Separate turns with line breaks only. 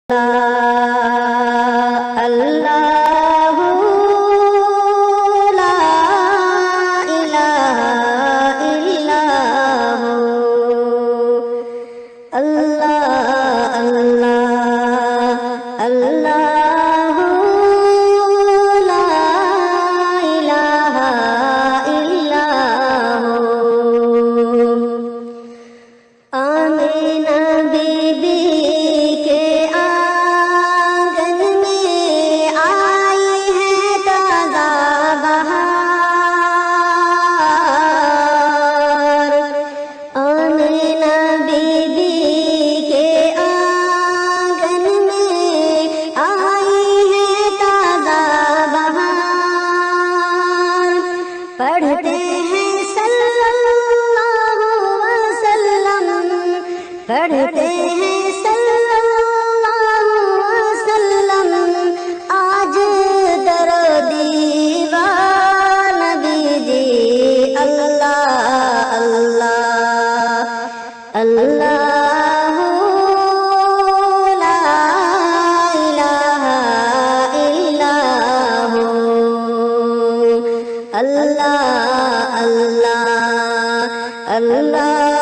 اللہ لا الہ الا ہو، اللہ اللہ اللہ لا الہ الا ہو۔ آمینہ بی بی کے آنگن میں آئی ہے تازہ بہار، آمینہ بی بی کے آنگن میں آئی ہے تازہ بہار، پڑھتے ہیں صلی اللہ وسلم، پڑھتے ہیں صلی اللہ وسلم، آج در و دیوار نبی جی، اللہ اللہ اللہ لا الہ الا ہو، اللہ اللہ اللہ